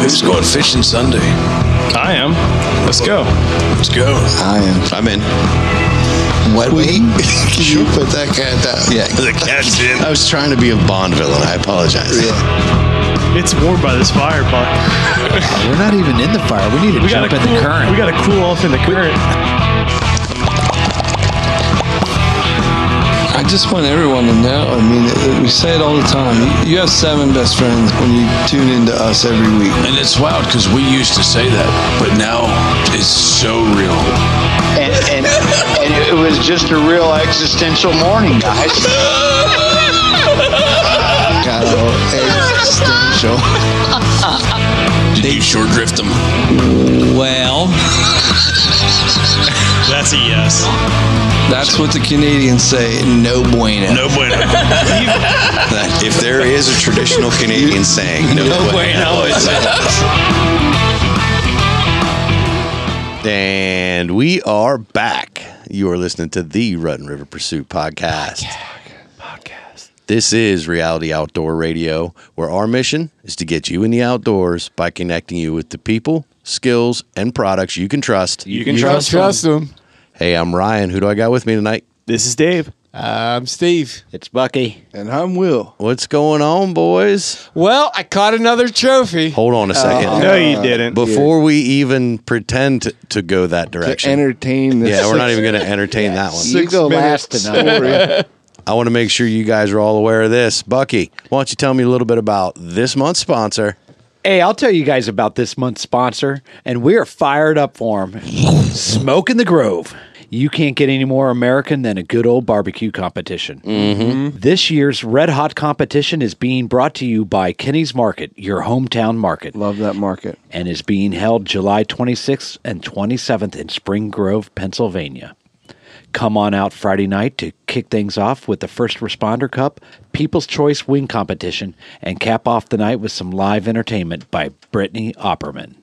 Who's going fishing Sunday? I am. Let's go. Let's go. I am. I'm in. What? Wait. Can you put that cat down? Yeah. The cat's in. I was trying to be a Bond villain. I apologize. Yeah. It's warm by this fire, Buck. We're not even in the fire. We need to jump in the current. We got to cool off in the current. I just want everyone to know. I mean, we say it all the time. You have 7 best friends when you tune into us every week. And it's wild because we used to say that, but now it's so real. And it was just a real existential morning, guys. Got all existential. Did you short drift them? Well, That's a yes. that's what the Canadians say. No bueno. No bueno. If there is a traditional Canadian saying, no bueno. And we are back. You are listening to the Rut and River Pursuit podcast. This is Reality Outdoor Radio, where our mission is to get you in the outdoors by connecting you with the people, skills, and products you can trust. You can trust them. Hey, I'm Ryan. Who do I got with me tonight? This is Dave. I'm Steve. It's Bucky. And I'm Will. What's going on, boys? Well, I caught another trophy. Hold on a second. No, you didn't. Before we even pretend to go that direction. To entertain this. Yeah, we're not even going to entertain that one. You go last tonight. I want to make sure you guys are all aware of this. Bucky, why don't you tell me a little bit about this month's sponsor? Hey, I'll tell you guys about this month's sponsor, and we are fired up for him. Smoke in the Grove. You can't get any more American than a good old barbecue competition. Mm-hmm. This year's Red Hot competition is being brought to you by Kenny's Market, your hometown market. Love that market. And is being held July 26th and 27th in Spring Grove, Pennsylvania. Come on out Friday night to kick things off with the First Responder Cup, People's Choice Wing Competition, and cap off the night with some live entertainment by Brittany Opperman.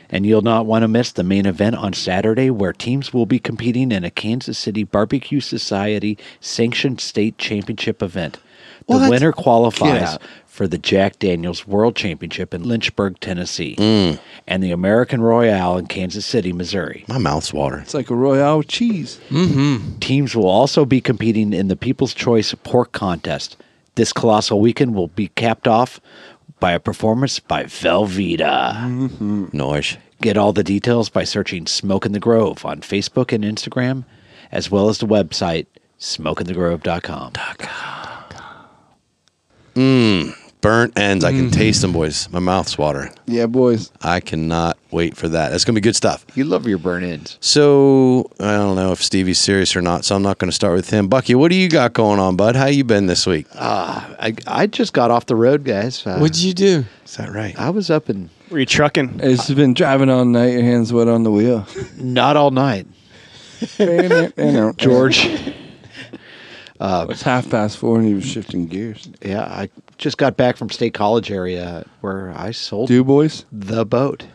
And you'll not want to miss the main event on Saturday, where teams will be competing in a Kansas City Barbecue Society sanctioned state championship event. The winner qualifies for the Jack Daniels World Championship in Lynchburg, Tennessee, and the American Royale in Kansas City, Missouri. My mouth's watering. It's like a Royale with cheese. Mm-hmm. Teams will also be competing in the People's Choice Pork Contest. This colossal weekend will be capped off by a performance by Velveeta. Mm-hmm. Nice. Get all the details by searching Smoke in the Grove on Facebook and Instagram, as well as the website smokeinthegrove.com. Burnt ends. I can taste them, boys. My mouth's watering. Yeah, boys. I cannot wait for that. That's going to be good stuff. You love your burn ends. So, I don't know if Stevie's serious or not, so I'm not going to start with him. Bucky, what do you got going on, bud? How you been this week? I just got off the road, guys. What'd you do? Is that right? I was up in... Were you trucking? It's been driving all night. Your hands wet on the wheel. Not all night. George. It's 4:30 and he was shifting gears. Yeah, I just got back from State College area where I sold Do boys? the boat.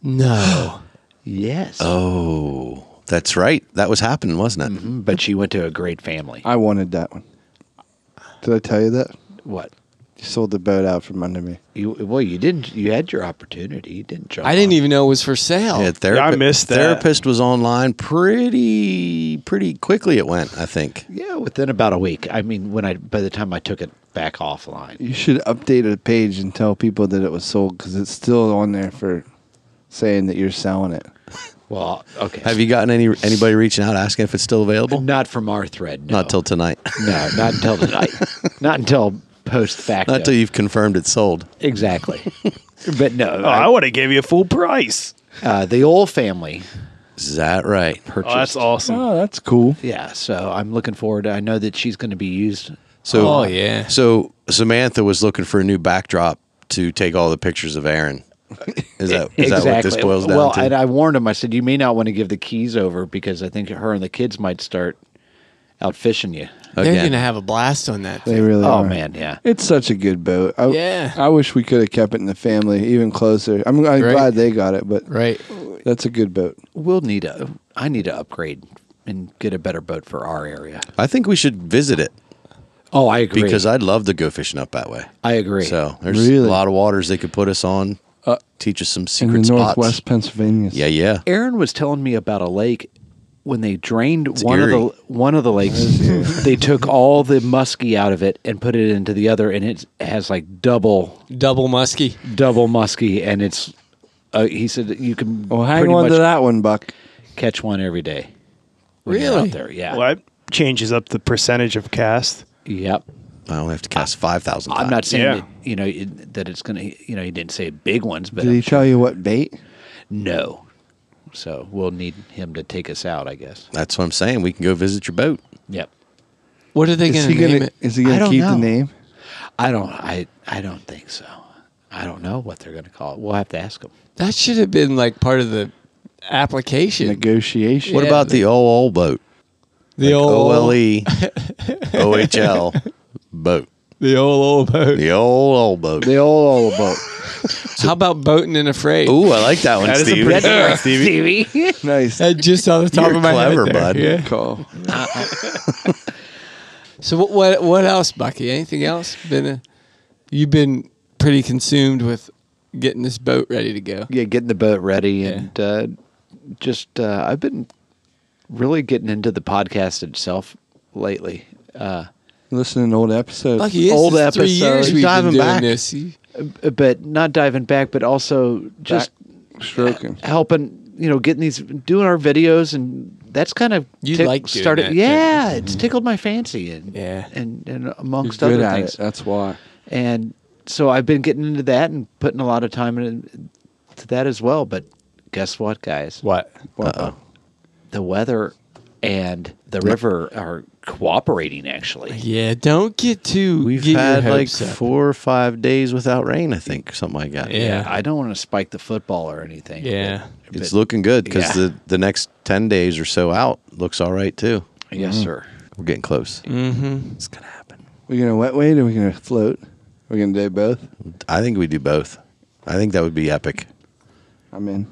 No. Yes. Oh, that's right. That was happening, wasn't it? Mm-hmm. But she went to a great family. I wanted that one. Did I tell you that? What? You sold the boat out from under me. You didn't. You had your opportunity. You didn't jump. I didn't on even know it was for sale. Yeah, I missed that. Therapist was online pretty quickly. It went, I think. Yeah, within about a week. I mean, by the time I took it back offline. You should update a page and tell people that it was sold because it's still on there for saying that you're selling it. Well, okay. Have you gotten anybody reaching out asking if it's still available? Not from our thread. No. Not till tonight. No, not until tonight. Not until post facto. Not till you've confirmed it's sold. Exactly. But no. I would have gave you a full price. The old family. Is that right? Purchased. Oh, that's awesome. Oh, that's cool. Yeah, so I'm looking forward to. I know that she's going to be used. So, yeah. So Samantha was looking for a new backdrop to take all the pictures of Aaron. Is that what this boils down well, to? and I warned him. I said, you may not want to give the keys over because I think her and the kids might start out fishing you. They're going to have a blast on that. They really Oh, are. man, yeah. It's such a good boat. Yeah. I wish we could have kept it in the family even closer. I'm glad they got it, but Right. that's a good boat. I need to upgrade and get a better boat for our area. I think we should visit it. Oh, I agree. Because I'd love to go fishing up that way. I agree. So there's Really? a lot of waters they could put us on, teach us some In secret the spots. northwest Pennsylvania. Yeah. Aaron was telling me about a lake when they drained It's one eerie. of the lakes. They took all the muskie out of it and put it into the other, and it has like double muskie. and it's. He said that you can. Well, hang pretty on much to that one, Buck. catch one every day. when you're Really? out there, yeah. Well, that changes up the percentage of cast. Yep. I only have to cast 5,000 times. I'm not saying Yeah. that it's going to, he didn't say big ones, but Did he tell you what bait? no. So we'll need him to take us out, I guess. That's what I'm saying. We can go visit your boat. Yep. What are they going to name it? Is he I going to don't keep know. the name? I don't think so. I don't know what they're going to call it. We'll have to ask them. That should have been like part of the application. Negotiation. What Yeah, about the OL boat? The old OLE, OHL boat. The old boat. The old boat. The old boat. How about boating and afraid? Ooh, I like that one, That is a Steve. pretty good one, Stevie. Nice. That just on the top You're of my clever, head there. bud. Yeah. Call. So what else, Bucky? Anything else? You've been pretty consumed with getting this boat ready to go. Yeah, getting the boat ready Yeah. and I've been really getting into the podcast itself lately. Listening to old episodes. Bucky, Old this is 3 years episodes. we've been Diving doing back. this. But not diving back, but also just Stroking. helping, getting doing our videos, and that's kind of You like doing started. that, yeah, it's tickled my fancy, and Yeah. and He's amongst good other at things. it. That's why. And so I've been getting into that and putting a lot of time into that as well. But guess what, guys? What? Uh-oh. The weather and the river are cooperating, actually. Yeah, don't get too. We've get your had like hopes up. 4 or 5 days without rain, I think, something like that. Yeah. I don't want to spike the football or anything. Yeah. It's looking good because Yeah. the next 10 days or so out looks all right, too. Yes, sir. We're getting close. Mm-hmm. It's going to happen. We're going to wet wade or we're going to float? We're going to do both? I think we do both. I think that would be epic. I'm in.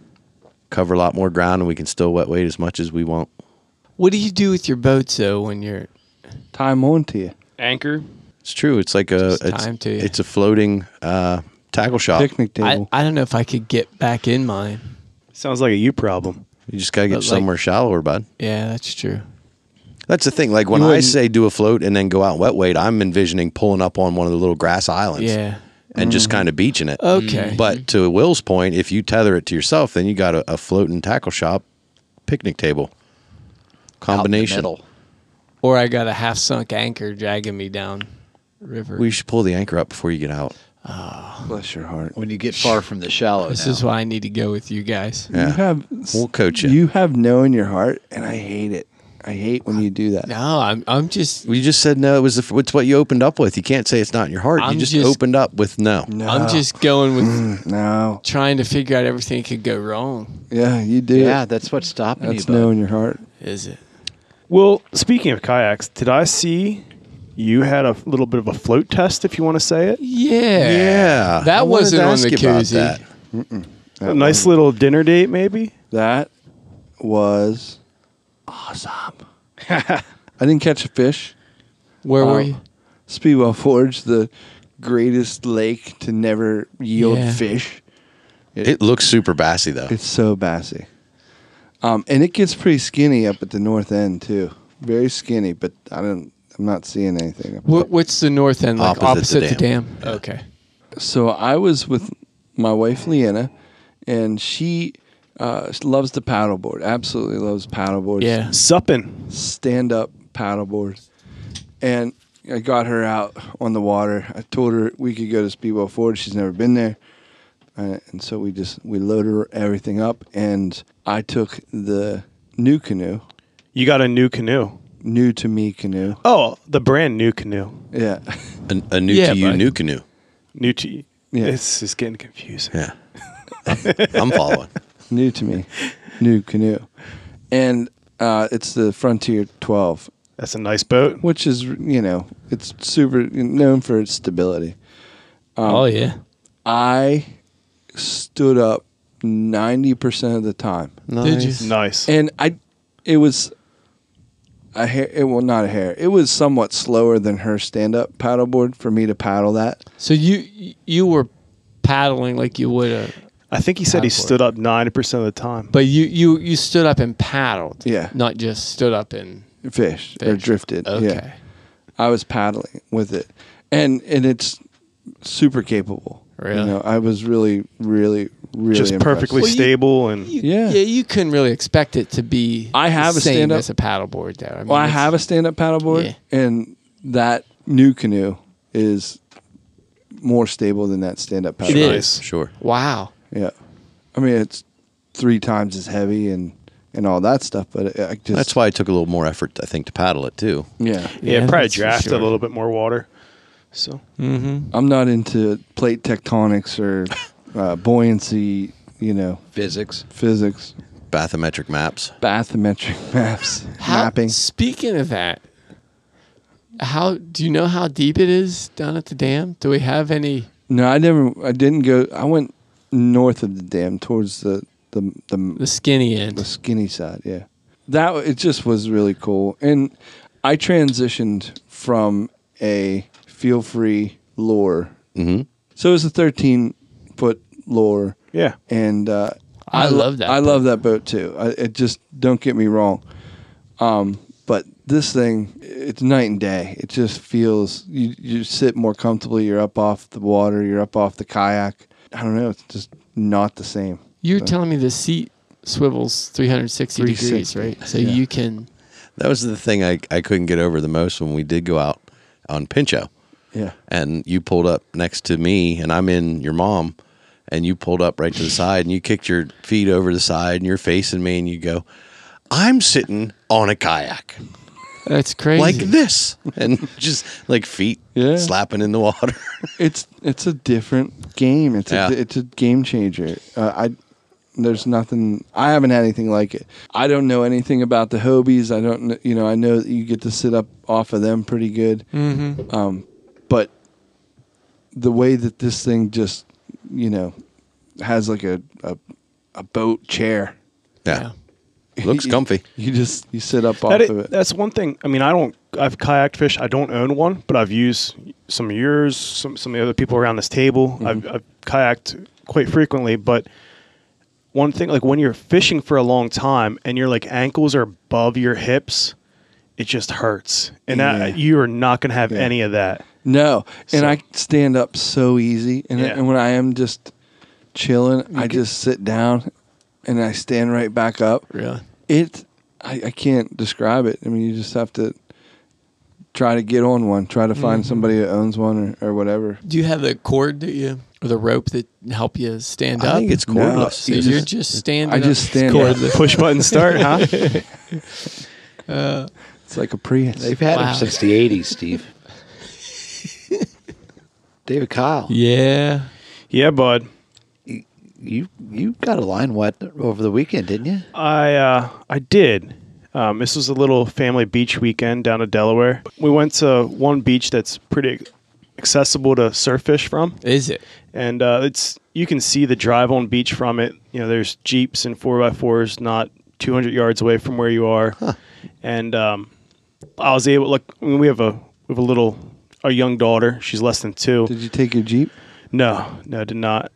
Cover a lot more ground and we can still wet wade as much as we want. What do you do with your boats though when you're? Time on to you. Anchor. It's true. It's like time to you. it's a floating tackle shop. Picnic table. I don't know if I could get back in mine. Sounds like a you problem. You just got to get But, like- somewhere shallower, bud. Yeah, that's true. That's the thing. Like when You I wouldn't- say do a float and then go out and wet wade, I'm envisioning pulling up on one of the little grass islands Yeah. and just kind of beaching it. Okay. But to Will's point, if you tether it to yourself, then you got a floating tackle shop picnic table combination. Out in the middle. Or I got a half sunk anchor dragging me down river. We should pull the anchor up before you get out. Bless your heart. When you get far from the shallow. This now. is why I need to go with you guys. Yeah. You have. We'll coach you. You have no in your heart, and I hate it. I hate when you do that. No, I'm just We just said no. It's what you opened up with. You can't say it's not in your heart. I'm you just just- opened up with no. No. I'm just going with No. trying to figure out everything could go wrong. Yeah, you do. Yeah, that's what's stopping That's you. no bud. in your heart. Is it? Well, speaking of kayaks, did I see you had a little bit of a float test, if you want to say it? Yeah. Yeah. That I wanted wasn't to on ask the you about koozie. that. A nice little dinner date, maybe? That was awesome. I didn't catch a fish. Where were you? Speedwell Forge, the greatest lake to never yield Yeah. fish. It looks super bassy though. It's so bassy. And it gets pretty skinny up at the north end too. Very skinny, but I'm not seeing anything. What's the north end like? Opposite the Opposite the dam. Okay. So I was with my wife Leanna, and she loves the paddleboard. Absolutely loves paddleboards. Yeah. Supping. Stand up paddleboard. And I got her out on the water. I told her we could go to Speedwell Forge. She's never been there. And so we loaded everything up, and I took the Nucanoe, You got a new canoe. new to me canoe. Oh, the brand new canoe. Yeah. A new Yeah, to you bud. new canoe. New to you. Yeah. This is getting confusing. Yeah. I'm following. New to me, new canoe. And it's the Frontier 12, That's a nice boat. which is, it's super known for its stability. Oh yeah. I stood up 90% of the time. Did you? Nice. And not a hair. It was somewhat slower than her stand-up paddleboard for me to paddle that. So you were paddling like you would a. I think he said he stood up 90% of the time. But you stood up and paddled. Yeah. Not just stood up and Fish. Or drifted. Okay. Yeah. I was paddling with it. And it's super capable. Really? You know, I was really, really, really just impressed. perfectly stable and you couldn't really expect it to be I have the a same stand-up- as a paddleboard though. I mean, Well, I have a stand-up paddleboard, and that Nucanoe is more stable than that stand-up paddleboard. It is. Sure. Wow. Yeah. I mean, it's 3 times as heavy and all that stuff, but I just... That's why it took a little more effort, I think, to paddle it too. Yeah. yeah, probably that's for drafted sure. a little bit more water. So I'm not into plate tectonics or buoyancy, Physics. physics, Bathymetric maps. bathymetric maps, mapping. Speaking of that, do you know how deep it is down at the dam? Do we have any? No, I didn't go. I went north of the dam towards the Skinny end. the skinny side. Yeah, it just was really cool. And I transitioned from a feel free lure. Mm-hmm. So it was a 13-foot lure. yeah, And I love that I boat. love that boat too. It just, don't get me wrong. But this thing, it's night and day. It just feels, you sit more comfortably. You're up off the water. You're up off the kayak. I don't know. It's just not the same. You're telling me the seat swivels 360 degrees, 360, right? So yeah. you can. That was the thing I couldn't get over the most when we did go out on Pincho. Yeah. And you pulled up next to me, and I'm in your mom, and you pulled up right to the side, and you kicked your feet over the side, and you're facing me, and you go, I'm sitting on a kayak. That's crazy. Like this. And just like feet slapping in the water. It's a different game. It's Yeah. a game changer. There's nothing. I haven't had anything like it. I don't know anything about the Hobies. I don't. I know that you get to sit up off of them pretty good. Mm-hmm. But the way that this thing just, has like a boat chair. Yeah. Looks comfy. You sit up off of it. That's one thing. I mean, I've kayaked fish. I don't own one, but I've used some of yours, some of the other people around this table. I've kayaked quite frequently, but one thing, like when you're fishing for a long time and your like ankles are above your hips, it just hurts. And that, you are not going to have any of that. No. And So- I stand up so easy. And when I am just chilling, I just sit down and I stand right back up. Really? I can't describe it. I mean, you just have to try to get on one, try to find somebody that owns one or whatever. Do you have the cord or the rope that help you stand up? I think it's cordless. So you're just standing I up. just stand It's up. Push button start, huh? It's like a Prius. They've had Wow. him since the 80s, Steve. David Kyle. Yeah. Yeah, bud. You got a line wet over the weekend, didn't you? I did. This was a little family beach weekend down in Delaware. We went to one beach that's pretty accessible to surf fish from. Is it? And you can see the drive on beach from it. There's Jeeps and 4x4s not 200 yards away from where you are. Huh. And I was able, we have a young daughter. She's less than 2. Did you take your Jeep? No, I did not.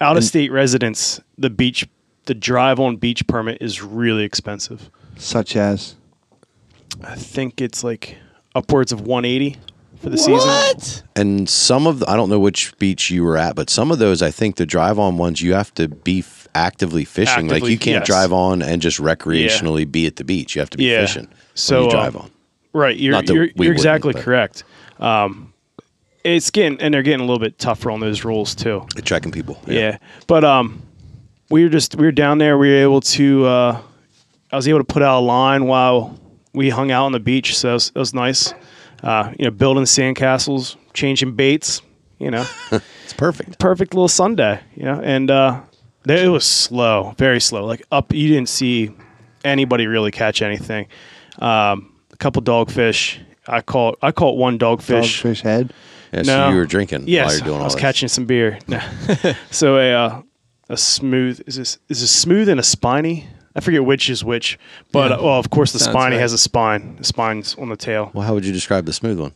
Out of state residents, the drive on beach permit is really expensive. Such as? I think it's like upwards of $180 for the season. What? And I don't know which beach you were at, but some of those, I think the drive on ones, you have to be actively fishing. Like you can't yes. drive on and just recreationally be at the beach. You have to be fishing when you drive on. Right. You're exactly correct. They're getting a little bit tougher on those rules too. The trekking people. Yeah. But we were down there. We were able to I was able to put out a line while we hung out on the beach, so it was nice. Building sandcastles, changing baits, It's perfect. Perfect little Sunday, and it was slow, very slow. Like you didn't see anybody really catch anything. A couple dogfish. I caught one dogfish. Dogfish head? Yeah, so you were drinking while Yes, you're doing all I was this. catching some beer. No. So a smooth, is this smooth and a spiny? I forget which is which, but Yeah. well, of course the Sounds spiny right. has a spine. The spine's on the tail. Well, how would you describe the smooth one?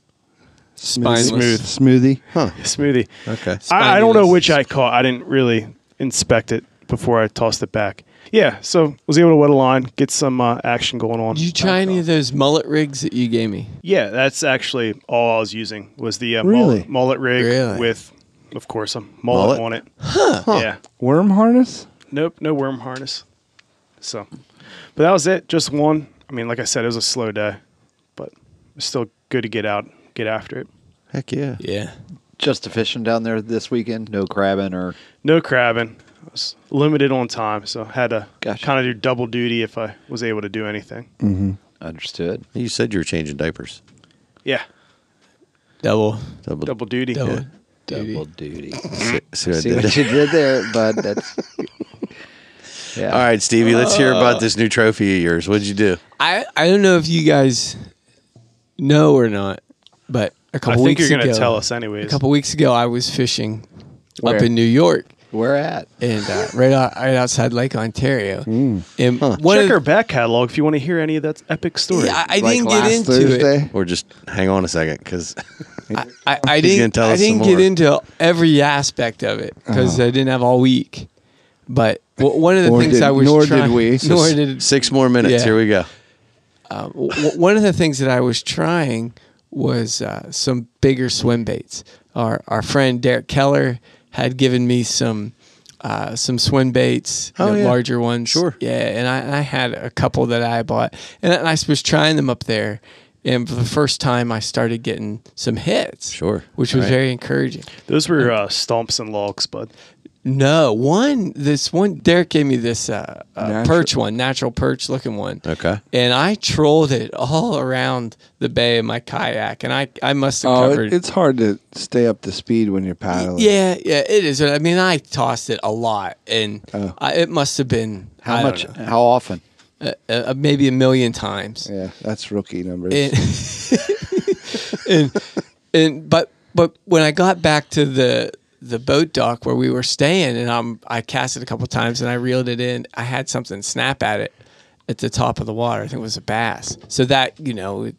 Spineless. Smoothie. Smoothie. Okay. I don't know Spineless. which I caught. I didn't really inspect it before I tossed it back. Yeah, so was able to wet a line, get some action going on. Did you try any of those mullet rigs that you gave me? Yeah, that's actually all I was using was the Really? mullet rig Really? with, of course, a mullet on it. Yeah. Worm harness? Nope, no worm harness. So, but that was it. Just one. I mean, like I said, it was a slow day, but it's still good to get out, get after it. Heck yeah. Yeah. Just a fishing down there this weekend? No crabbing or... No crabbing. I was limited on time, so had to Gotcha. kind of do double duty if I was able to do anything. Understood. You said you were changing diapers. Yeah, Double double duty. double Yeah. duty. Double duty. See what I See did what there? you did there, bud. That's... Yeah. All right, Stevie, let's hear about this new trophy of yours. What'd you do? I don't know if you guys know or not, but a I couple think weeks you're going ago, to tell us a anyways. couple weeks ago, I was fishing Where? up in New York Where at? and right outside Lake Ontario. And one Check of our back catalog if you want to hear any of that epic story. yeah, I Like didn't get last into Thursday? it. Or just hang on a second, because I He's gonna didn't. tell I us some didn't get more. into every aspect of it because I didn't have all week. But one of the Or things did- I was nor trying, did we. nor did 6 more minutes. Yeah. Here we go. one of the things that I was trying was some bigger swim baits. Our friend Derek Keller had given me some swim baits, Oh, yeah. larger ones. Sure. Yeah, and I had a couple that I bought, and I was trying them up there. And for the first time, I started getting some hits. Sure. Which was Right. very encouraging. Those were stumps and logs, bud. No, this one, Derek gave me this Natural- perch one, natural perch looking one. Okay. And I trolled it all around the bay in my kayak, and I must have Oh, covered. it's hard to stay up to speed when you're paddling. Yeah, it is. I mean, I tossed it a lot, and Oh. it must have been How I don't much? know, How often? maybe 1,000,000 times. Yeah, that's rookie numbers. But when I got back to the boat dock where we were staying, and I cast it a couple times and I reeled it in, I had something snap at it at the top of the water. I think it was a bass. So that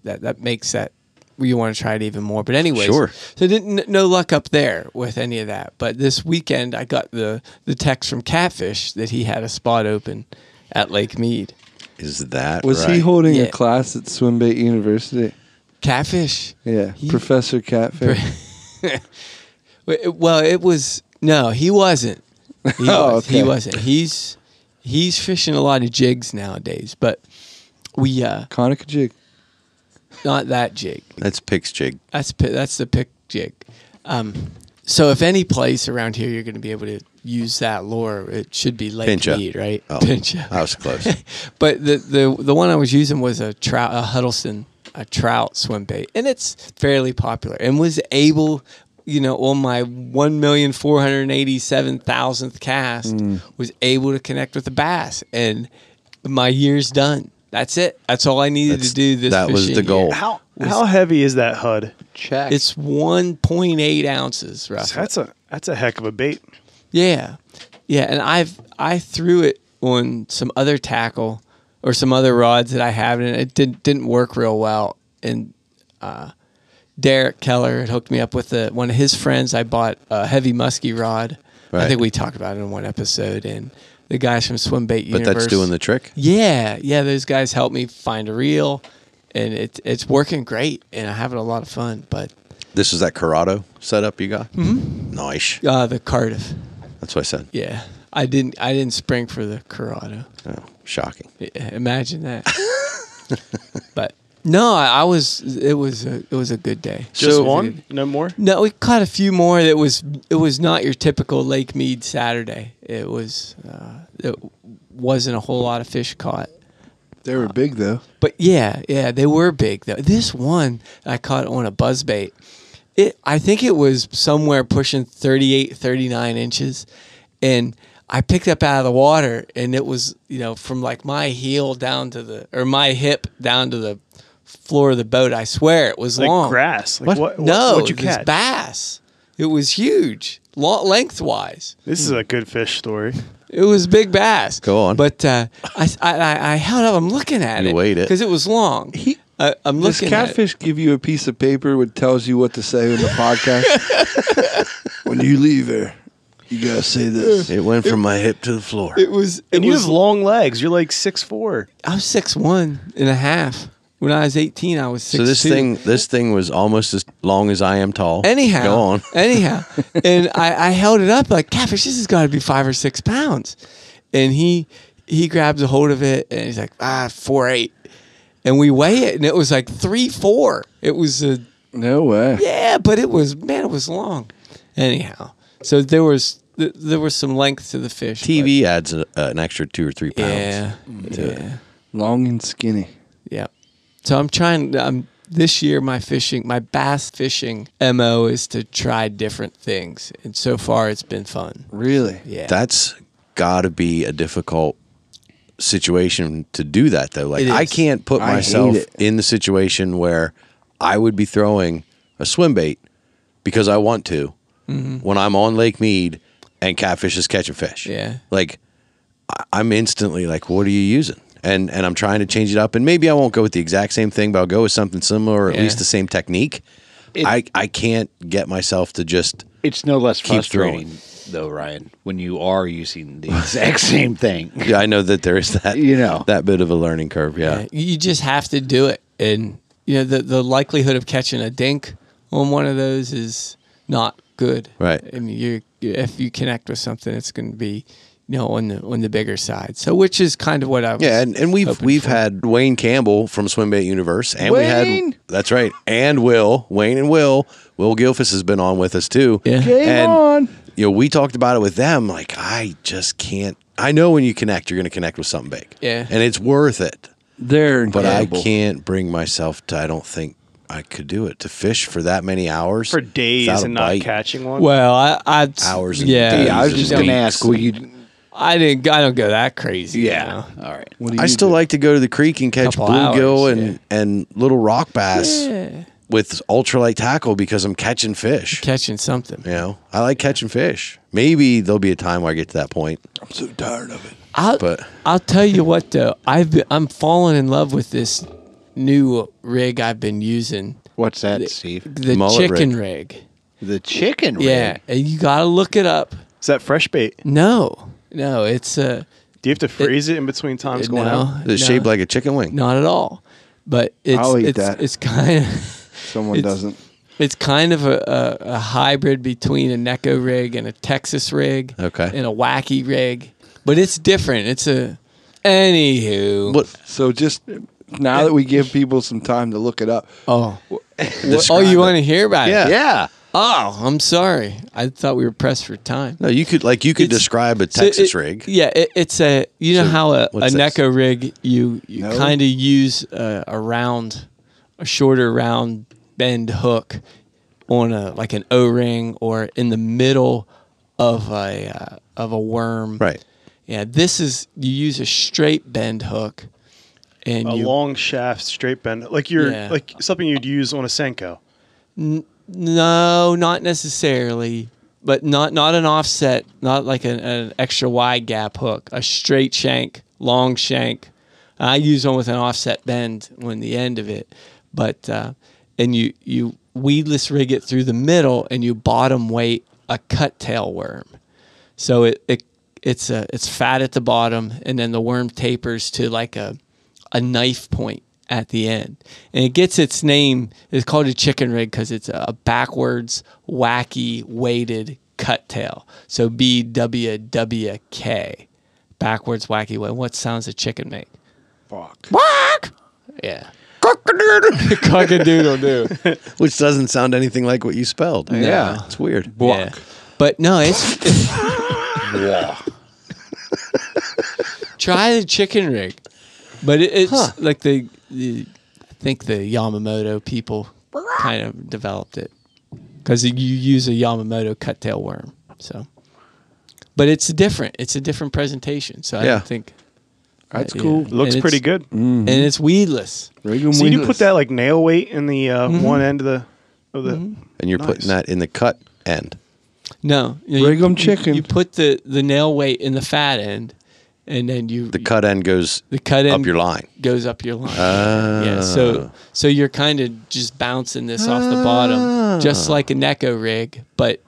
that makes that you want to try it even more. But anyways, Sure. So no luck up there with any of that. But this weekend I got the text from Catfish that he had a spot open at Lake Mead. Is that Was right? he holding Yeah. a class at Swimbait University? Catfish. Yeah, He- Professor Catfish. Well, it was no, he wasn't. He, Oh, was, he okay. wasn't. He's fishing a lot of jigs nowadays, but we Conica jig. not that jig. That's Pix Jig. That's the pick jig. So if any place around here you're going to be able to use that lure, it should be Lake Pincha. Mead, right? Oh, Pincha. I was close. But the one I was using was a Huddleston, a trout swim bait, and it's fairly popular, and was able, on my 1,487,000th cast, was able to connect with a bass, and my year's done. That's it. That's all I needed to do this that was fishing the goal. year. How heavy is that HUD? Check. It's 1.8 ounces, roughly. That's a heck of a bait. Yeah, and I threw it on some other tackle or some other rods that I have, and it didn't work real well. And Derek Keller had hooked me up with one of his friends. I bought a heavy musky rod. Right. I think we talked about it in one episode. And the guys from Swimbait But Universe. that's doing the trick. Yeah. Those guys helped me find a reel, and it's working great, and I'm having a lot of fun. But This is that Corrado setup you got? Mm-hmm. Nice. the Cardiff. That's what I said. Yeah, I didn't spring for the Corrado. Oh, shocking. Yeah, imagine that. But no, I was. It was a good day. Just So- one? No more? No, we caught a few more. It was not your typical Lake Mead Saturday. It wasn't a whole lot of fish caught. They were big though. But yeah, they were big though. This one I caught on a buzzbait. I think it was somewhere pushing 38, 39 inches, and I picked up out of the water, and it was from like my heel down to my hip down to the floor of the boat. I swear it was Like long. grass? Like what? No, What'd you it was catch? bass. It was huge, lengthwise. This is a good fish story. It was big bass. Go on. But I held up. I'm looking at You it. weighed it. Because it was long. I'm Does looking at it. Catfish give you a piece of paper that tells you what to say in the podcast? When you leave here, you gotta say this. It went from my hip to the floor. It was. And you have long legs. You're like 6'4". I was 6'1.5". When I was 18, I was 6'2". So this thing was almost as long as I am tall. Anyhow. Go on. Anyhow. And I held it up like, Catfish, this has got to be 5 or 6 pounds. And he grabs a hold of it, and he's like, 4.8. And we weigh it, and it was like 3.4. It was No way. yeah, but it was long. Anyhow, so there was some length to the fish. TV adds an extra 2 or 3 but pounds. yeah. Long and skinny. Yeah. So I'm trying. This year, my bass fishing MO is to try different things, and so far it's been fun. Really? Yeah. That's got to be a difficult situation to do that, though. Like, It is. I can't put I hate myself it. in the situation where I would be throwing a swim bait because I want to when I'm on Lake Mead and Catfish is catching fish. Yeah. Like, I'm instantly like, what are you using? And I'm trying to change it up. And maybe I won't go with the exact same thing, but I'll go with something similar or at Yeah. least the same technique. I can't get myself to just... It's no less Keep frustrating, though, Ryan, when you are using the exact same thing. Yeah, I know that there is that, that bit of a learning curve. Yeah. You just have to do it, and the likelihood of catching a dink on one of those is not good. Right. I mean, if you connect with something, it's going to be on the bigger side. So, which is kind of what I was. Yeah, and we've for. had Wayne Campbell from Swimbait Universe, and we Wayne! had that's right, and Wayne and Will Gilfus has been on with us too. Yeah. Game and, on. We talked about it with them. Like, I just can't. I know when you connect, you're going to connect with something big. Yeah. and it's worth it. They're But I incredible. can't bring myself to. I don't think I could do it to fish for that many hours For days without a and not bite. catching one. Well, I Hours and yeah. days Yeah, I was and just going to weeks. ask, will you... I don't go that crazy. Yeah. All right. What do I you still do? like to go to the creek and catch Couple bluegill hours, and little rock bass Yeah. with ultralight tackle because I'm catching fish. Catching something. I like catching fish. Maybe there'll be a time where I get to that point. I'm so tired of it. I'll tell you what though, I'm falling in love with this new rig I've been using. What's that, Steve? The Mullet chicken rig. The chicken rig? Yeah, and you gotta look it up. Is that fresh bait? No, it's Do you have to freeze it in between times going out? Is it shaped like a chicken wing? Not at all. But I'll eat it's that. it's kind of Someone It's- doesn't. it's kind of a hybrid between a Nucanoe rig and a Texas rig. Okay. And a wacky rig, but it's different. It's a anywho. What? So just now that we give people some time to look it up, Oh, Describe you it. want to hear about Yeah. it? Yeah. Oh, I'm sorry. I thought we were pressed for time. No, you could It's- describe a So Texas rig. Yeah, it's a know So, how a what's this? Nucanoe rig you No. kind of use a shorter round bend hook on like an O-ring or in the middle of a worm. Right. Yeah, you use a straight bend hook, and A long shaft, straight bend, like Yeah. like something you'd use on a Senko. No, not necessarily, but not an offset, not like an extra wide gap hook. A straight shank, long shank. I use one with an offset bend on the end of it, but and you weedless rig it through the middle, and you bottom weight a cut tail worm. So it's fat at the bottom, and then the worm tapers to like a knife point at the end, and it gets its name. It's called a chicken rig because it's a backwards, wacky, weighted cut tail. So BWWK, backwards, wacky way. What sounds a chicken make? fuck. Quack. Yeah. Cock-a-doodle doo. Which doesn't sound anything like what you spelled. Yeah. It's weird. Yeah. But no, it's try the chicken rig. But it's like I think the Yamamoto people kind of developed it because you use a Yamamoto cut tail worm. So, but it's different. It's a different presentation. So I Yeah. don't think That's cool. It looks And pretty it's- good. and it's weedless. Rig 'em So you do weedless. put that like nail weight in the one end of the. And you're putting that in the cut end. No, Rig 'em chicken. You put the nail weight in the fat end, and then The cut end goes up your line. Goes up your line. Yeah. So you're kind of just bouncing this off the bottom, just like a Nucanoe rig, but.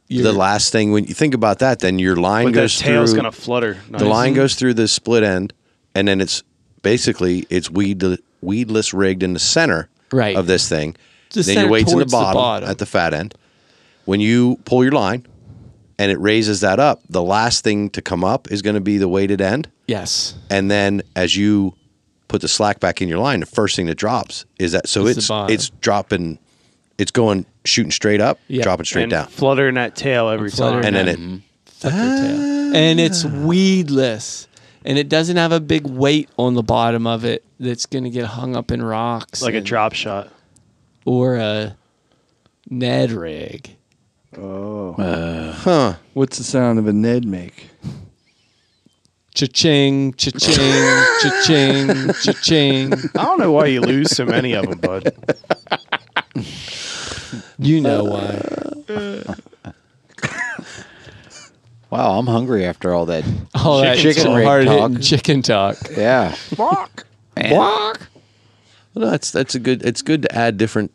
The last thing when you think about that, then your line goes through. The tail's gonna flutter. The line goes through the split end, and then it's weedless rigged in the center of this thing. Then your weight's in the bottom at the fat end. When you pull your line, and it raises that up, the last thing to come up is going to be the weighted end. Yes. And then as you put the slack back in your line, the first thing that drops is that. So it's dropping. It's going shooting straight up, dropping straight down, fluttering that tail every time, and then tail. And it's weedless, and it doesn't have a big weight on the bottom of it that's going to get hung up in rocks, like a drop shot or a Ned rig. Oh, What's the sound of a Ned make? Cha-ching, cha-ching, cha-ching, cha-ching. I don't know why you lose so many of them, bud. You know why. Wow, I'm hungry after all that chicken rig hard-hitting chicken talk. Yeah. Walk. Walk. Well, it's good to add different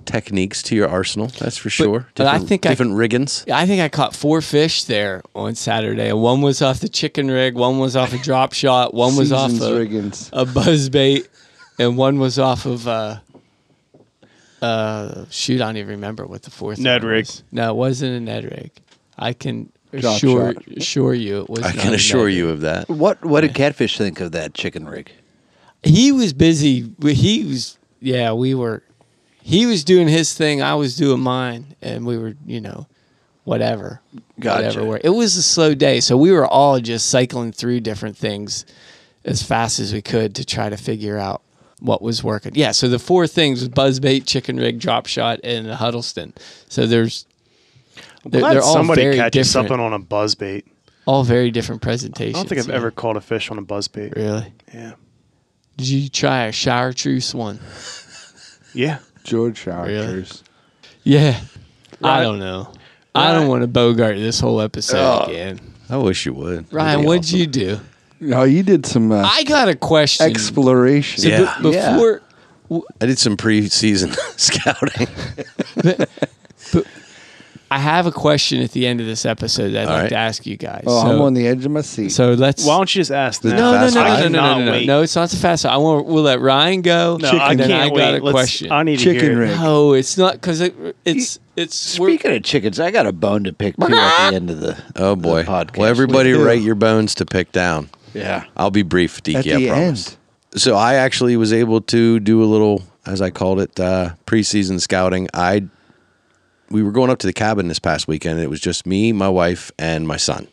techniques to your arsenal. That's for sure. But I think different riggins. I think I caught 4 fish there on Saturday. And one was off the chicken rig, one was off a drop shot, one was off a buzz bait, and one was off of shoot, I don't even remember what the fourth Ned rig. was. No, it wasn't a Ned rig. I can assure you it was. I can assure you of that. What did Catfish think of that chicken rig? He was busy. He was doing his thing. I was doing mine, and we were, whatever. Gotcha. Whatever. It was a slow day, so we were all just cycling through different things as fast as we could to try to figure out what was working. Yeah, so the 4 things was buzzbait, chicken rig, drop shot, and a Huddleston. So they're all somebody very catches different. something on a buzzbait. All very different presentations. I don't think I've ever caught a fish on a buzzbait. Really? Yeah. Did you try a R2's one? Yeah. George Charters. Really? Yeah. Right. I don't know. Right. I don't want to bogart this whole episode again. I wish you would. Ryan, what'd you do? No, you did some. I got a question. Exploration. So before I did some pre-season scouting. but I have a question at the end of this episode that I'd like to ask you guys. Oh, I'm on the edge of my seat. So let's. Why don't you just ask now? No. No, it's not so fast. We'll let Ryan go. No, I can't I got wait. a question. I need to chicken hear rig. No, it's not because it's. Speaking of chickens, I got a bone to pick too at the end of the podcast. Well, everybody write your bones to pick down. Yeah. I'll be brief, Deaky, at the I promise. end. So I actually was able to do a little, as I called it, preseason scouting. We were going up to the cabin this past weekend, and it was just me, my wife, and my son.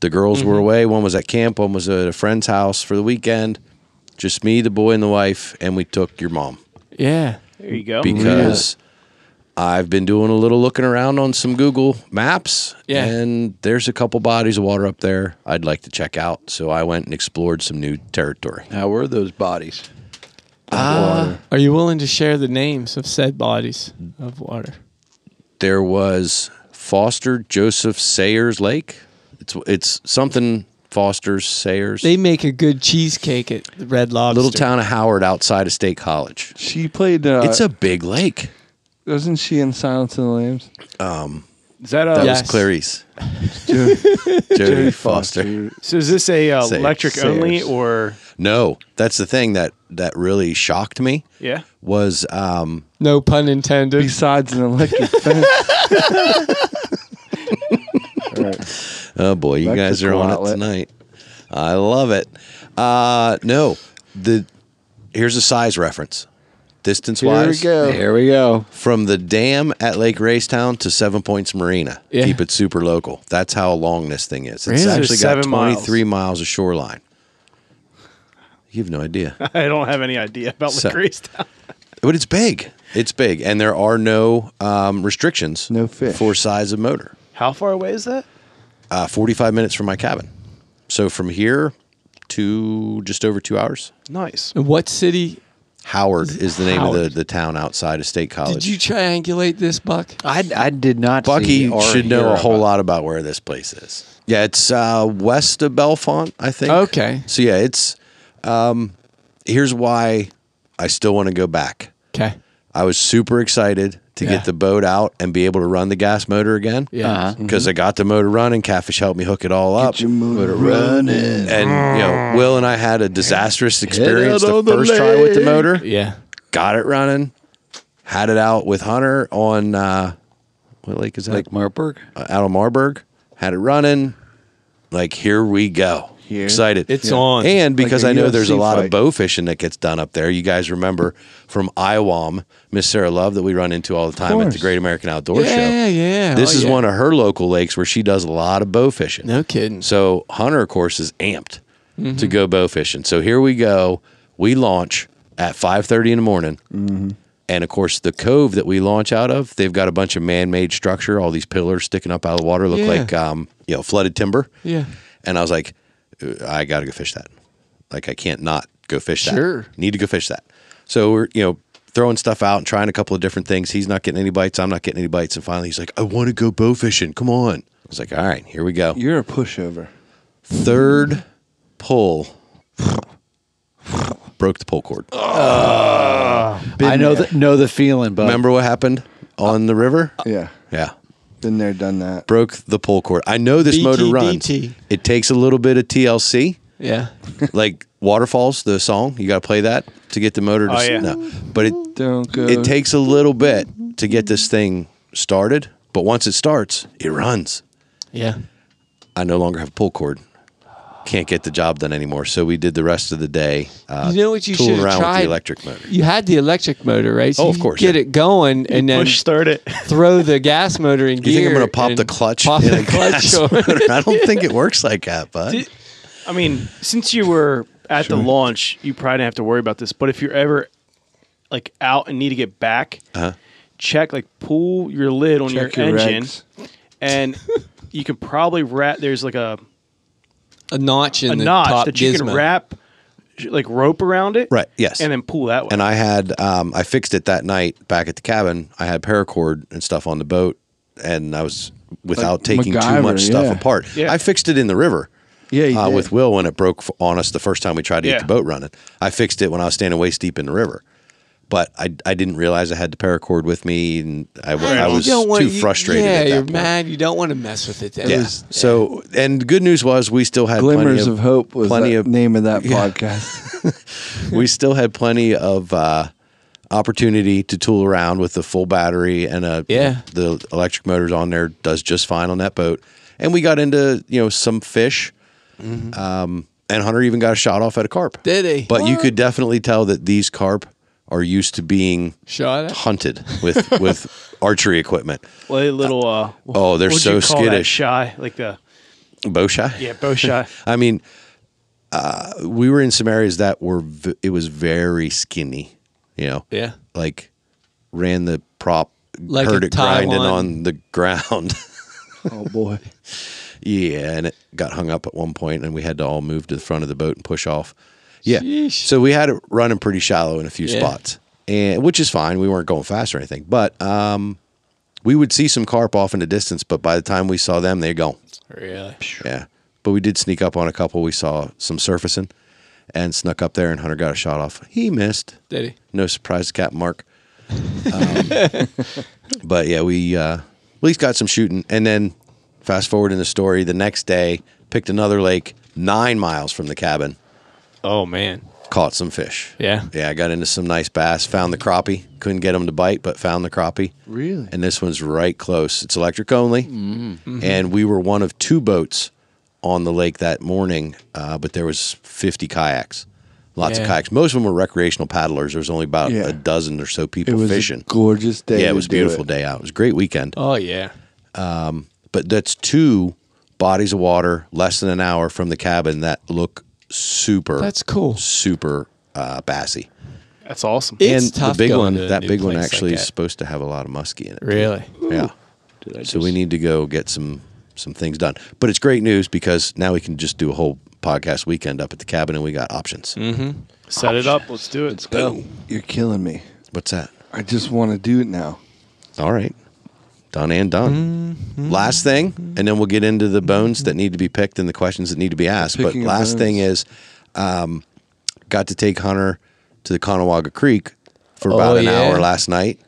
The girls were away. One was at camp. One was at a friend's house for the weekend. Just me, the boy, and the wife, and we took your mom. Yeah. There you go. Because I've been doing a little looking around on some Google Maps, and there's a couple bodies of water up there I'd like to check out. So I went and explored some new territory. How were those bodies? Are you willing to share the names of said bodies of water? There was Foster Joseph Sayers Lake. It's something Foster's Sayers. They make a good cheesecake at the Red Lobster. Little town of Howard outside of State College. She played. It's a big lake. Wasn't she in Silence of the Lambs? Is that was Clarice. Jodie Foster. So is this a electric only or? No, that's the thing that really shocked me. Yeah. Was no pun intended. Besides an electric fence. All right. Oh boy, you guys are on it tonight. I love it. No, here's a size reference. Distance-wise, Here we go. From the dam at Lake Racetown to 7 Points Marina. Yeah. Keep it super local. That's how long this thing is. It's Really? actually got 7 23 miles of shoreline. You have no idea. I don't have any idea about Lake Racetown. But it's big. It's big. And there are no restrictions No fish. for size of motor. How far away is that? 45 minutes from my cabin. So from here to just over 2 hours. Nice. And what city? Howard is the name of the town outside of State College. Did you triangulate this, Buck? I did not. Bucky see or should know hear a whole about- lot about where this place is. Yeah, it's west of Bellefonte, I think. Okay. So yeah, it's here's why I still want to go back. Okay. I was super excited to get the boat out and be able to run the gas motor again. Yeah. Because I got the motor running. Catfish helped me hook it all up. Get your motor running. And Will and I had a disastrous experience the first try with the motor. Yeah. Got it running. Had it out with Hunter on what lake is that? Lake Marburg. Out of Marburg. Had it running. Like, here we go. Here. – Excited. It's on. And because Like a I know there's a UFC lot of fight. bow fishing that gets done up there. You guys remember from Iwam, Miss Sarah Love that we run into all the time at the course. Great American Outdoor Show. Yeah. This is yeah. one of her local lakes where she does a lot of bow fishing. No kidding. So Hunter, of course, is amped to go bow fishing. So here we go. We launch at 5:30 in the morning. And, of course, the cove that we launch out of, they've got a bunch of man-made structure. All these pillars sticking up out of the water look like flooded timber. Yeah. And I was like, I got to go fish that. Like, I can't not go fish that. Sure. Need to go fish that. So we're, throwing stuff out and trying a couple of different things. He's not getting any bites. I'm not getting any bites. And finally he's like, I want to go bow fishing. Come on. I was like, all right, here we go. You're a pushover. Third pull. Broke the pull cord. I know the feeling, but Remember what happened on the river? Yeah. Yeah. Been there, done that. Broke the pull cord. I know this motor runs. BTDT. It takes a little bit of TLC. Yeah. Like Waterfalls, the song. You got to play that to get the motor to yeah. no. But it Don't go. it takes a little bit to get this thing started, but once it starts, it runs. Yeah. I no longer have a pull cord. Can't get the job done anymore. So we did the rest of the day You know what you tooling should have around with tried? the electric motor. You had the electric motor, right? So Oh, you of could course, Get yeah. it going and then Push start it. throw the gas motor in You gear. think I'm going to pop and the clutch Pop in the a clutch. gas on. motor? I don't think it works like that, bud. I mean, since you were at the launch, you probably didn't have to worry about this. But if you're ever like out and need to get back, check, like, pull your lid on Check your your engine, regs. and you can probably wrap. There's like a notch in the notch top that you can gizmo. wrap like rope around it, Right, yes. and then pull that way. And I had, I fixed it that night back at the cabin. I had paracord and stuff on the boat, and I was, without Like taking too MacGyver, much stuff yeah. apart. Yeah. I fixed it in the river. Yeah, you did. With Will when it broke on us the first time we tried to Yeah. get the boat running. I fixed it when I was standing waist deep in the river. But I didn't realize I had the paracord with me, and I You was don't want- too frustrated Yeah, at that you're point. mad. You don't want to mess with it. Then. Yeah. So, and the good news was we still had Glimmers plenty of Hope was plenty the of name of that Yeah. podcast. we still had plenty of opportunity to tool around with the full battery, and the electric motors on there does just fine on that boat. And we got into some fish, and Hunter even got a shot off at a carp. Did he? But you could definitely tell that these carp are used to being Shot at? hunted with archery equipment. Well, a little. They're what'd so you call that? skittish. Shy, like the Bow shy? bow shy. I mean, we were in some areas that were it was very skinny. Yeah. Like ran the prop, Like heard a it grinding Taiwan. on the ground. Oh boy. Yeah, and it got hung up at one point, and we had to all move to the front of the boat and push off. Yeah, Sheesh. so we had it running pretty shallow in a few Yeah. spots, and which is fine. We weren't going fast or anything, but we would see some carp off in the distance. But by the time we saw them, they're gone. Really? Yeah, but we did sneak up on a couple. We saw some surfacing, and snuck up there, and Hunter got a shot off. He missed. Did he? No surprise to Captain Mark. But yeah, we at least got some shooting. And then fast forward in the story, the next day, picked another lake 9 miles from the cabin, Oh man. caught some fish. Yeah. Yeah, I got into some nice bass, found the crappie. Couldn't get them to bite, but found the crappie. Really? And this one's right close. It's electric only. Mm-hmm. And we were one of 2 boats on the lake that morning, but there was 50 kayaks. Lots of Yeah. kayaks. Most of them were recreational paddlers. There was only about Yeah. a dozen or so It people was fishing. a gorgeous day. Yeah, it to was a do beautiful it. day out. It was a great weekend. Oh yeah. But that's 2 bodies of water, less than an hour from the cabin that look super. That's cool. Super bassy. That's awesome. It's and tough the big going one, to a that new big one place actually like is that. supposed to have a lot of muskie in it. Really? Yeah. So we need to go get some things done. But it's great news because now we can just do a whole podcast weekend up at the cabin, and we got options. Mm-hmm. Set it up. Let's do it. Let's go. You're killing me. What's that? I just want to do it now. All right. Done and done. Last thing, and then we'll get into the bones that need to be picked and the questions that need to be asked. Picking but of last bones. thing is, got to take Hunter to the Conewaga Creek for about an hour last night.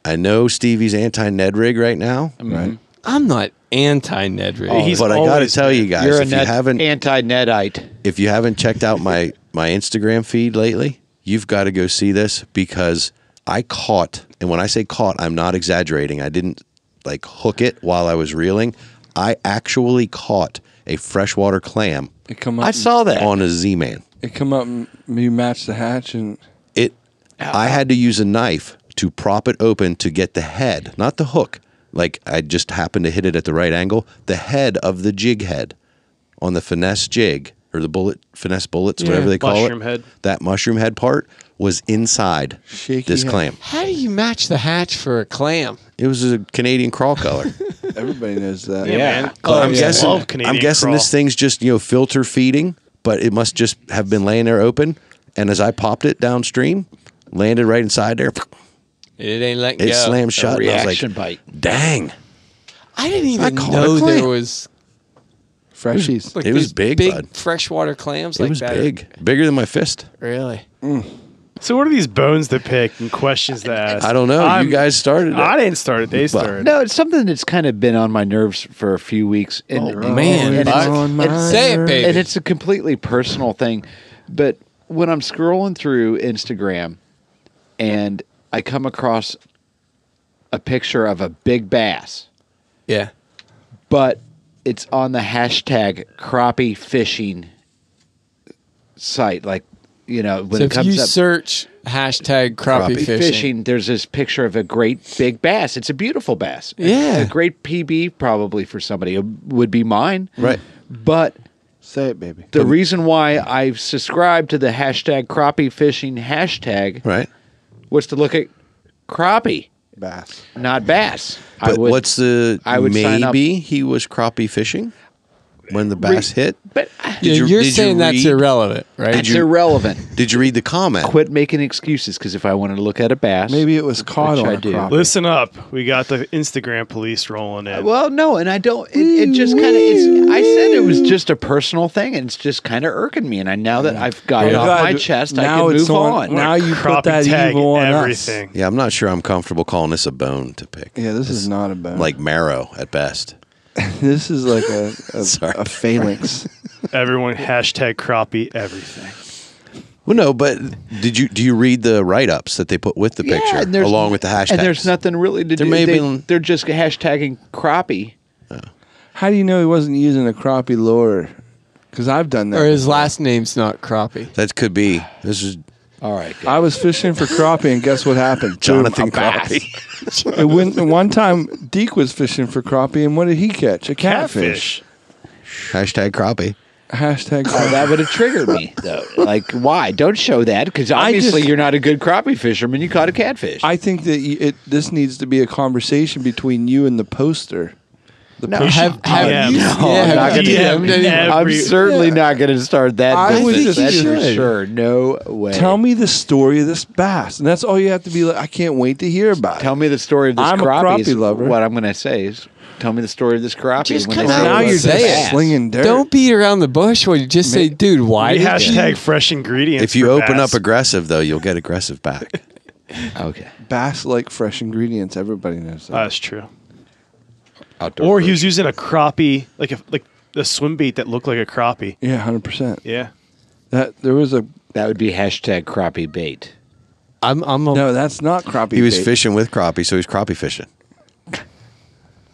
I know Stevie's anti-Ned rig right now. Right. I'm not anti-Ned rig. But I got to tell you guys, You're if you haven't anti-Nedite. if you haven't checked out my Instagram feed lately, you've got to go see this because I caught, and when I say caught, I'm not exaggerating. I didn't like hook it while I was reeling. I actually caught a freshwater clam It come up. I saw that. on a Z-Man. It come up and you match the hatch and I had to use a knife to prop it open to get the head, not the hook. Like I just happened to hit it at the right angle. The head of the jig head on the finesse jig or the finesse bullets, whatever they call mushroom it. head. That mushroom head part was inside Shaky this head. clam. How do you match the hatch for a clam? It was a Canadian crawl color. everybody knows that. Yeah, man. I'm I guessing. love Canadian I'm guessing crawl. this thing's just filter feeding, but it must just have been laying there open. And as I popped it downstream, landed right inside there. It ain't letting It go. slammed shut. And I was Reaction like, bite. "Dang!" I didn't even caught know a clam. there was Freshies. like It was these big, big bud. freshwater clams It like was that. big, bigger than my fist. Really? So what are these bones to pick and questions to ask? I don't know. You guys started it. I didn't start it. They started. No, it's something that's kind of been on my nerves for a few weeks. And, man. and it's- On my Say it, baby. and it's a completely personal thing. But when I'm scrolling through Instagram and I come across a picture of a big bass, Yeah. but it's on the hashtag crappie fishing site. Like, when So it if comes you up search hashtag crappie fishing, there's this picture of a great big bass. It's a beautiful bass. Yeah. A great PB probably for somebody. It would be mine. Right. But Say it, baby. the reason why I've subscribed to the hashtag crappie fishing hashtag Right. was to look at crappie, Bass. not bass. But what's the I would sign up- maybe he was crappie fishing when the bass hit? But you're saying that's read- irrelevant, right? it's irrelevant. Did you read the comment? Quit making excuses, because if I wanted to look at a bass, Maybe it was caught Which on I a do. crappie. Listen up. We got the Instagram police rolling in. Well, no, and I don't. It just kind of. I said it was just a personal thing, and it's just kind of irking me. And I now that I've got it Yeah. off my God, chest, I now can it's move on- on. now you put Crappie that tag evil on us. everything. Yeah, I'm not sure I'm comfortable calling this a bone to pick. Yeah, this is not a bone. Like marrow at best. This is like Sorry. a phalanx. Everyone hashtag crappie everything. Well, no, but do you read the write-ups that they put with the picture and there's- along with the hashtags? And there's nothing really to There do. may have been- They're just hashtagging crappie. How do you know he wasn't using a crappie lure? Because I've done that. Or his before. last name's not crappie. That could be. This is All right. Good. I was fishing for crappie, and guess what happened? Jonathan Boom, a bass. Crappie. It went, one time, Deke was fishing for crappie, and what did he catch? A catfish. Hashtag crappie. Hashtag Oh, that would have triggered me, though. Like, why? Don't show that, because I obviously just- you're not a good crappie fisherman. You caught a catfish. I think that this needs to be a conversation between you and the poster. The No, poster. Have Yeah, you? no, yeah, I'm have not you gonna- DM'd anyone? I'm certainly not going to start that. I would business. think you That's for should. sure. No way. Tell me the story of this bass, and that's all you have to be like. I can't wait to hear about Tell it. me the story of this I'm a crappie. is crappie lover. What I'm going to say is, tell me the story of this crappie. Just when come they out say Now and it you're was just say bass. slinging dirt. Don't beat around the bush when you just say, dude, why We did hashtag you? fresh ingredients. If you for open bass. up aggressive, though, you'll get aggressive back. Okay. bass like fresh ingredients. Everybody knows that. That's true. Outdoor Or he fish. was using a crappie, like a swim bait that looked like a crappie. Yeah, 100%. Yeah. That there was a That would be hashtag crappie bait. I'm a, no. That's not crappie. He was bait. fishing with crappie, so he's crappie fishing.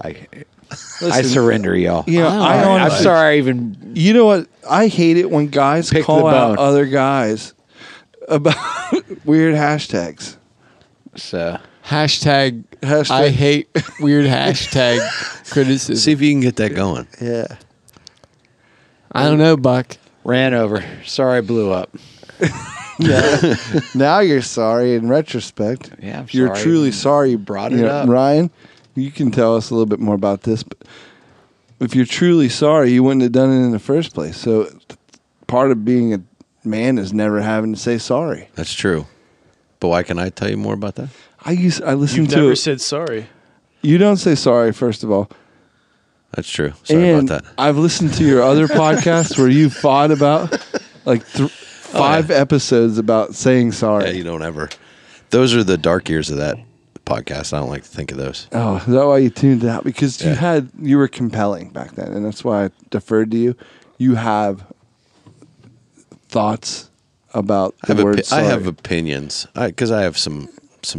I Listen, surrender, y'all. You know, I I'm honestly, sorry I even... You know what? I hate it when guys Pick call the out bone. other guys about weird hashtags. So, hashtag, Hashtag- I hate weird hashtag criticism. See if you can get that going. Yeah. I don't know, Buck. ran over. Sorry I blew up. Yeah. Now you're sorry in retrospect. Yeah, I'm You're sorry. truly sorry. Brought You it know, up. Ryan, you can tell us a little bit more about this. But if you're truly sorry, you wouldn't have done it in the first place. So part of being a man is never having to say sorry. That's true. But why can I tell you more about that? I listen You've to never said sorry. You don't say sorry, first of all. That's true. Sorry and about that. I've listened to your other podcasts where you fought about like 5 episodes about saying sorry. Yeah, you don't ever. Those are the dark years of that podcast. I don't like to think of those. Oh, is that why you tuned it out? Because you were compelling back then, and that's why I deferred to you. You have thoughts about the word sorry. I have opinions because I have some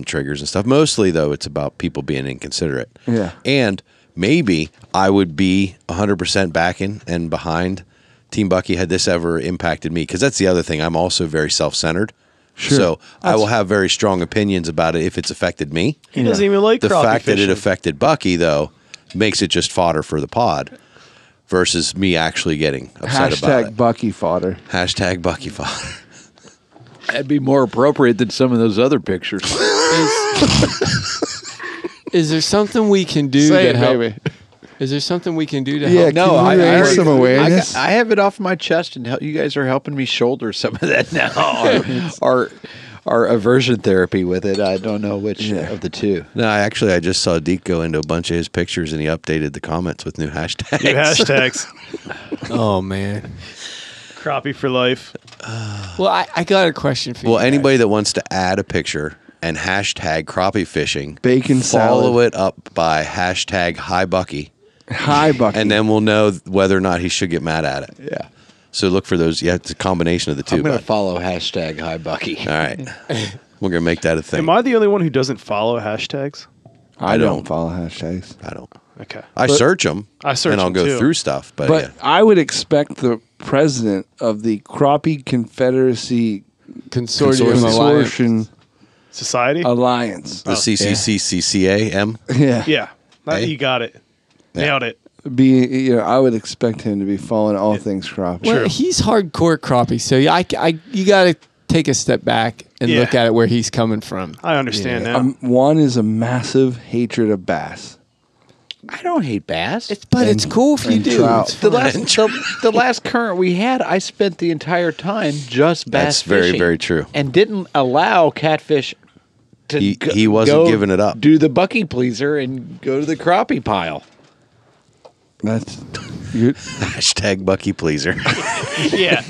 triggers and stuff. Mostly, though, it's about people being inconsiderate. Yeah. And maybe I would be 100% backing and behind Team Bucky had this ever impacted me. Because that's the other thing. I'm also very self-centered. Sure. So I will have very strong opinions about it if it's affected me. He doesn't even like the crappie fact fishing. that it affected Bucky, though, makes it just fodder for the pod versus me actually getting upset about it. Bucky fodder. Hashtag Bucky fodder. That'd be more appropriate than some of those other pictures. Is there something we can do Say to it, help? baby. Is there something we can do to Yeah, help? No, can you raise some awareness? I have it off my chest, and you guys are helping me shoulder some of that now. Our aversion therapy with it. I don't know which of the two. No, I just saw Deke go into a bunch of his pictures and he updated the comments with new hashtags. New hashtags. Oh man. Crappie for life. Well, I got a question for you. Well, guys. anybody that wants to add a picture and hashtag crappie fishing, Bacon follow salad. it up by hashtag Hi Bucky, Hi, Bucky. and then we'll know whether or not he should get mad at it. Yeah. So look for those. Yeah, it's a combination of the two. I'm going to bud. follow hashtag Hi Bucky. All right. We're going to make that a thing. Am I the only one who doesn't follow hashtags? I don't. don't follow hashtags. I don't. Okay. I search them. I search and I'll them, go too. through stuff. But, But yeah. I would expect the president of the Crappie Confederacy Consortium Society? Alliance. The CCCCCAM. Yeah. Yeah. Hey. You got it. Nailed it. I would expect him to be following all things crappie. Well, he's hardcore crappie, so you got to take a step back and Yeah. look at it where he's coming from. I understand now. One is a massive hatred of bass. I don't hate bass. But it's cool if you and do. trout. It's The fine. the last current we had, I spent the entire time just bass That's very, fishing very true. and didn't allow catfish to He wasn't go giving it up. do the Bucky pleaser and go to the crappie pile. That's you. Hashtag Bucky Pleaser. Yeah.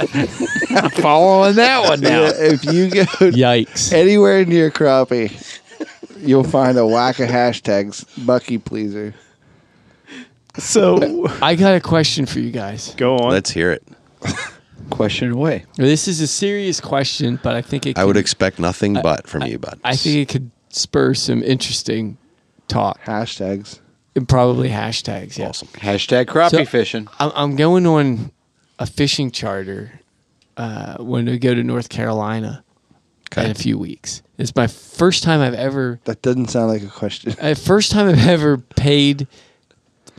I'm following that one now. Yeah, if you go Yikes. anywhere near crappie, you'll find a whack of hashtags. Bucky pleaser. So I got a question for you guys. go on. Let's hear it. Question away. This is a serious question, but I think it I would could- expect nothing but from you, bud. I think it could spur some interesting talk Hashtags. and probably hashtags. Yeah. Awesome. Hashtag crappie So- fishing. I'm going on a fishing charter when we go to North Carolina in a few weeks. It's my first time I've ever That doesn't sound like a question. first time I've ever paid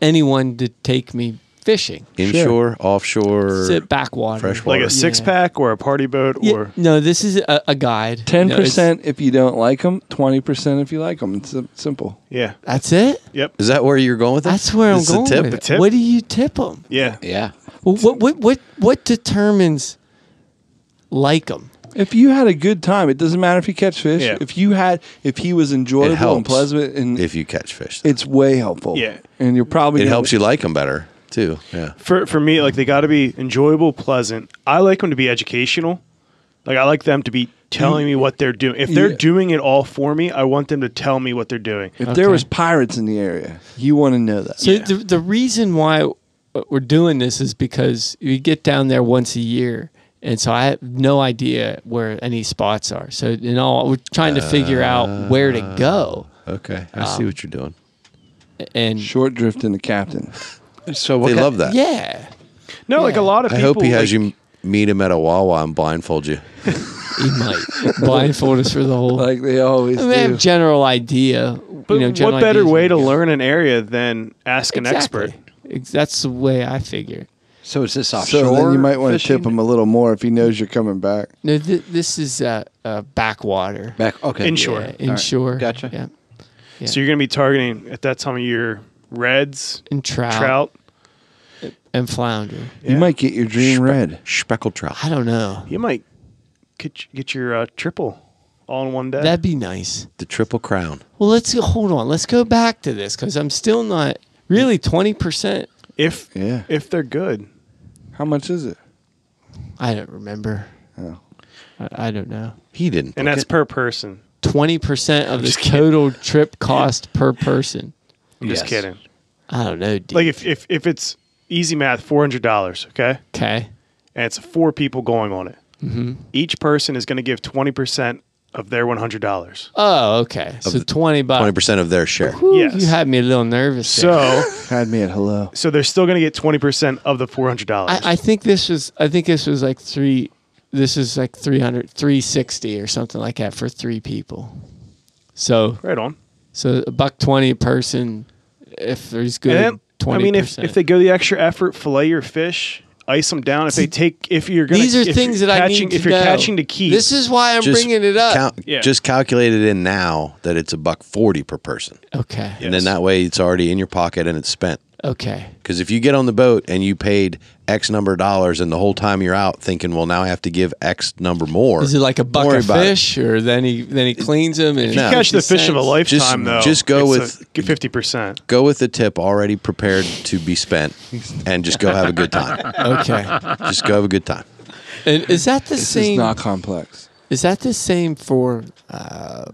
anyone to take me fishing. Inshore, offshore, Sit backwater. freshwater. Like a six pack or a party boat or No, this is a guide. 10% if you don't like them. 20% if you like them. It's simple. yeah. That's it. Yep. Is that where you're going with it? That's where I'm This is going a tip? with A it. tip? What do you tip them? Yeah. Yeah. Well, what determines like them? If you had a good time, it doesn't matter if you catch fish. Yeah. If he was It enjoyable and helps pleasant, and if you catch fish. it's way helpful. Yeah. and you're probably It gonna- helps you like them better, too. Yeah. For me, like they got to be enjoyable, pleasant. I like them to be educational. Like I like them to be telling me what they're doing. If they're Yeah. doing it all for me, I want them to tell me what they're doing. If there was pirates in the area, you want to know that. So the reason why we're doing this is because we get down there once a year, and so I have no idea where any spots are. So we're trying to figure out where to go. Okay. I see what you're doing. And Short drift and the captain. So They love that. yeah, No, like a lot of I people. hope he has like, you meet him at a Wawa and blindfold you. he might blindfold us for the whole. Like they always I mean, I have do. a general idea. But general what better ideas way we to get. learn an area than ask an expert? Exactly. That's the way I figure. So is this offshore? So then you might want to fishing? tip him a little more if he knows you're coming back. No, this is backwater. Back. Okay. Inshore. Yeah, inshore. Gotcha. Yeah. So you're going to be targeting at that time of year reds, And trout. trout. and flounder. You might get your dream red. Speckled trout. I don't know. You might get your triple all in one day. That'd be nice. The Triple Crown. Well, hold on. Let's go back to this because I'm still not really 20%. if they're good. How much is it? I don't remember. Oh. I don't know. He didn't. And that's per person. 20% of the total trip cost per person. I'm just kidding. I don't know. Dude. Like if it's easy math, $400. Okay. Okay. And it's 4 people going on it. Mm-hmm. Each person is going to give 20% of their $100. Oh, okay. So $20. 20% of their share. Whew, Yes. You had me a little nervous. There. So Had me at hello. So they're still going to get 20% of the $400. I think this was like three. This is like 360 or something like that for 3 people. So Right on. So $120 a person. If there's good, And 20%. I mean, if they go the extra effort, fillet your fish, ice them down. If you're gonna, these are things that I need to If you're know. catching to keep, This is why I'm bringing it up. Just calculate it in now that it's $140 per person. Okay. And then that way it's already in your pocket and it's spent. Okay. Because if you get on the boat and you paid X number of dollars and the whole time you're out thinking, well, now I have to give X number more. Is it like a buck of fish, or then he cleans them? And if you catch the fish of a lifetime, just go with 50%. Go with the tip already prepared to be spent, and just go have a good time. Okay. Just go have a good time. And is that the same? It's not complex. Is that the same for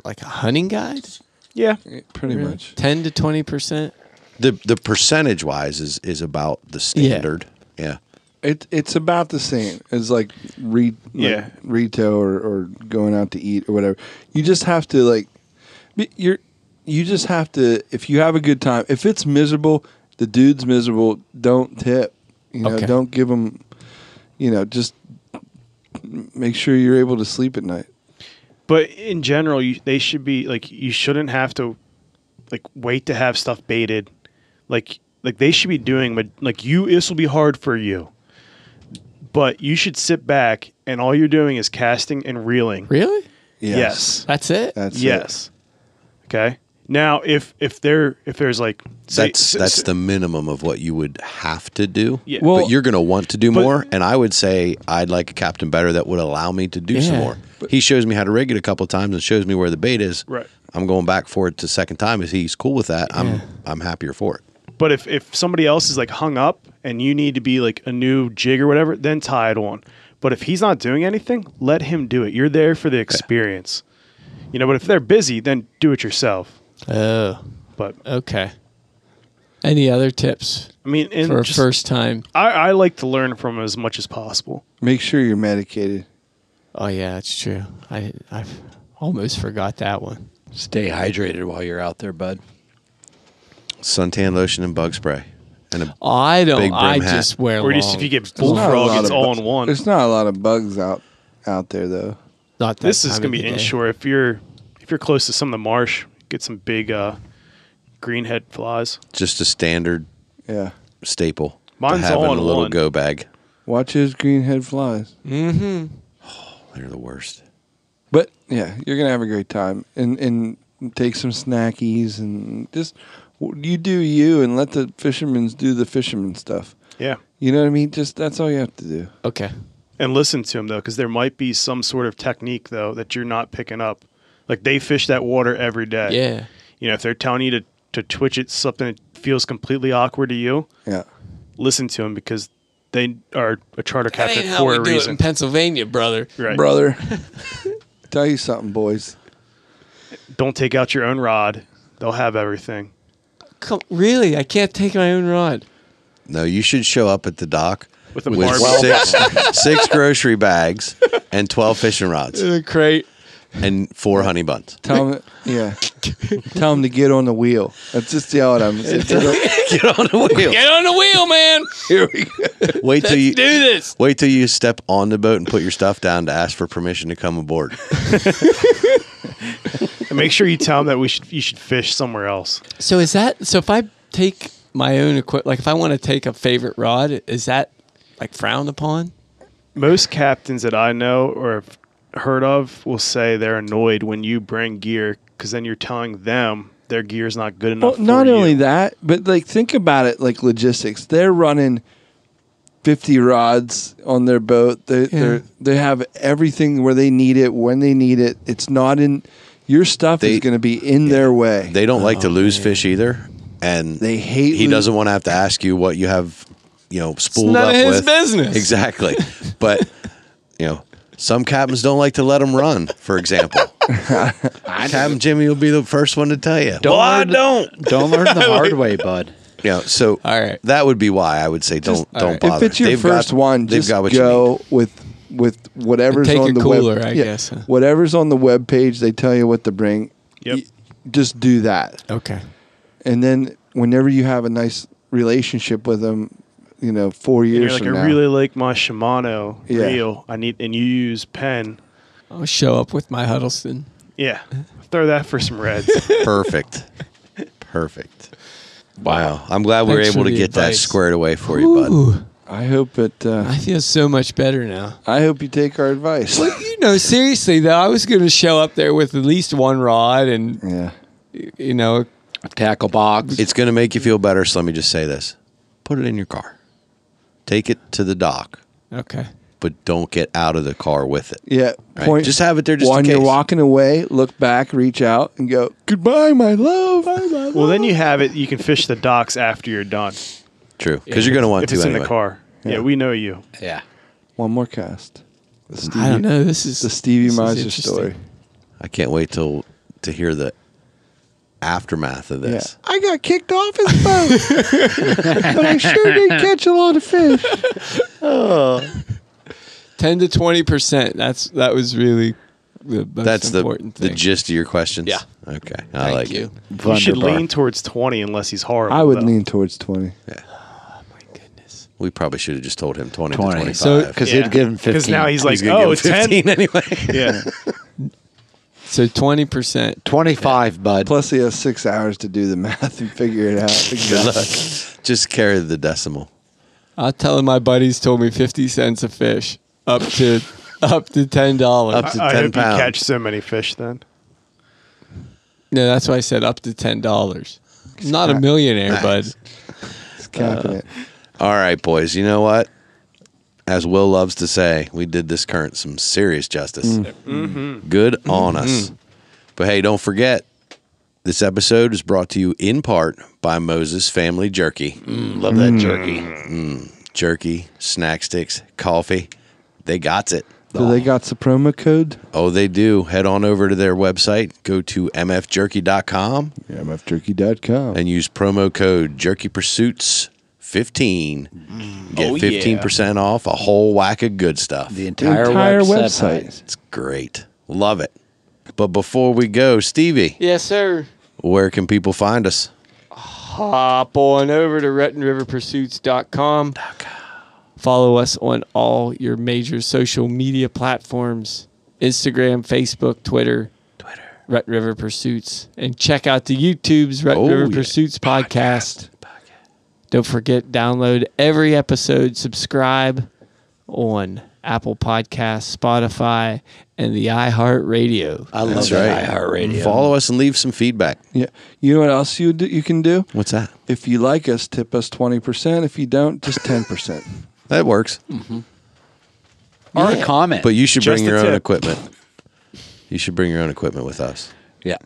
like a hunting guide? Yeah, pretty much. 10 to 20%. The percentage wise is about the standard. Yeah. It's about the same as like retail or going out to eat or whatever. You just have to you just have to, if you have a good time, if it's miserable, the dude's miserable, don't tip. Don't give them, just make sure you're able to sleep at night. But in general, they should be like, you shouldn't have to like wait to have stuff baited. Like they should be doing, like this will be hard for you. But you should sit back and all you're doing is casting and reeling. Really? Yes. That's it? That's yes. Okay. Now, if there's like that's the minimum of what you would have to do. Yeah. Well, but you're going to want to do more, and I would say I'd like a captain better that would allow me to do some more. He shows me how to rig it a couple of times and shows me where the bait is. Right. I'm going back for it the second time. If he's cool with that, I'm happier for it. But if somebody else is like hung up and you need to be like a new jig or whatever, then tie it on. But if he's not doing anything, let him do it. You're there for the experience. But if they're busy, then do it yourself. Oh. But okay. Any other tips? I mean, for a first time, I like to learn from them as much as possible. Make sure you're medicated. Oh yeah, that's true. I almost forgot that one. Stay hydrated while you're out there, bud. Suntan lotion and bug spray. And a I don't. big brim I hat. just wear. Or just if you get bullfrog, it's all in one. There's not a lot of bugs out there though. Not that This is time gonna of be the day. inshore. If you're close to some of the marsh, get some big greenhead flies. Just a standard staple. Mine's to have all in in a little one. go bag. Watch his greenhead flies. Mm-hmm. They're the worst. But yeah, you're gonna have a great time and take some snackies and just you do you and let the fishermen do the fisherman stuff. Yeah. You know what I mean? Just that's all you have to do. Okay. And listen to them though, because there might be some sort of technique though that you're not picking up. Like they fish that water every day. Yeah. If they're telling you to twitch it, something that feels completely awkward to you. Yeah. Listen to them because they are a charter That captain ain't how for we a do it reason. in Pennsylvania, brother. Right. Brother. Tell you something, boys. Don't take out your own rod. They'll have everything. Really? I can't take my own rod. No, you should show up at the dock With a with barbell. six grocery bags and 12 fishing rods In a crate. and 4 honey buns. Tell them, Tell them to get on the wheel. That's just yell at them. Get on the wheel. Get on the wheel, man. Here we go. Wait till Let's do this. Wait till you step on the boat and put your stuff down to ask for permission to come aboard. And make sure you tell them that you should fish somewhere else. So if I take my own equipment, like if I want to take a favorite rod, is that like frowned upon? Most captains that I know or have heard of will say they're annoyed when you bring gear because then you're telling them their gear's not good enough. Well, not for only you. that, but like think about it like logistics. They're running 50 rods on their boat. They have everything where they need it, when they need it. It's not in your stuff is going to be in their way. They don't like to lose fish either, and they hate. He doesn't want to have to ask you what you have, spooled none up of his with. business. Exactly, but some captains don't like to let them run. For example, Captain Jimmy will be the first one to tell you. Don't learn the hard way, bud. So all right. That would be why I would say don't bother. If it's your first one, just got what go with whatever's take on a the cooler, web. I guess. Whatever's on the web page, they tell you what to bring. Yep. Just do that. Okay. And then whenever you have a nice relationship with them, 4 years You're like, from I now. really like my Shimano Yeah. reel. And you use pen. I'll show up with my Huddleston. Yeah. Throw that for some reds. Perfect. Wow. I'm glad we were Thanks able for to the get that advice. squared away for you, bud. Ooh, I hope it. I feel so much better now. I hope you take our advice. Well, seriously though, I was going to show up there with at least one rod and Yeah. A tackle box. It's going to make you feel better, so let me just say this. Put it in your car. Take it to the dock, Okay. but don't get out of the car with it. Yeah. Right? Just have it there just when in case. you're walking away, look back, reach out, and go, "Goodbye, my love." Well, then you have it. You can fish the docks after you're done. True, because you're going to want If to it's anyway. in the car. Yeah, we know you. Yeah. One more cast. I don't know. This is the Stevie this is Miser interesting. story. I can't wait to hear the aftermath of this. I got kicked off his boat, but I sure did catch a lot of fish. 10 to 20%. That was really the most That's important the thing. gist of your questions? Yeah. Okay. I Thank like you. it. You should Wunderbar. lean towards 20 unless he's horrible. I would though. lean towards 20. We probably should have just told him 20 to 20. 25. So, because he'd give him 15. Because now he's like, gonna oh, give him 10. 15 anyway. Yeah. So 20%. 25, bud. Plus, he has 6 hours to do the math and figure it out. Good luck. Just carry the decimal. I'll tell him my buddies told me 50 cents a fish up to $10. Up to I 10 hope pounds. you catch so many fish then. No, that's why I said up to $10. I'm not a millionaire, bud. It's capping it. All right, boys. You know what? As Will loves to say, we did this current some serious justice. Good on us. But hey, don't forget, this episode is brought to you in part by Moses Family Jerky. Love that jerky. Jerky, snack sticks, coffee. They got it. Do they got the promo code? Oh, they do. Head on over to their website. Go to mfjerky.com mfjerky.com. and use promo code JerkyPursuits15. Get 15% off a whole whack of good stuff. The entire website. It's great. Love it. But before we go, Stevie, Yes, sir. where can people find us? Hop on over to RettenRiverPursuits.com. Follow us on all your major social media platforms. Instagram, Facebook, Twitter. Retton River Pursuits. And check out the YouTube's Retton River Pursuits podcast. Don't forget, download every episode. Subscribe on Apple Podcasts, Spotify, and the iHeartRadio. I love That's that right. iHeartRadio. Follow us and leave some feedback. Yeah. You know what else you can do? What's that? If you like us, tip us 20%. If you don't, just 10%. That works. Or a comment. But you should Just bring a your own tip. equipment. You should bring your own equipment with us. Yeah.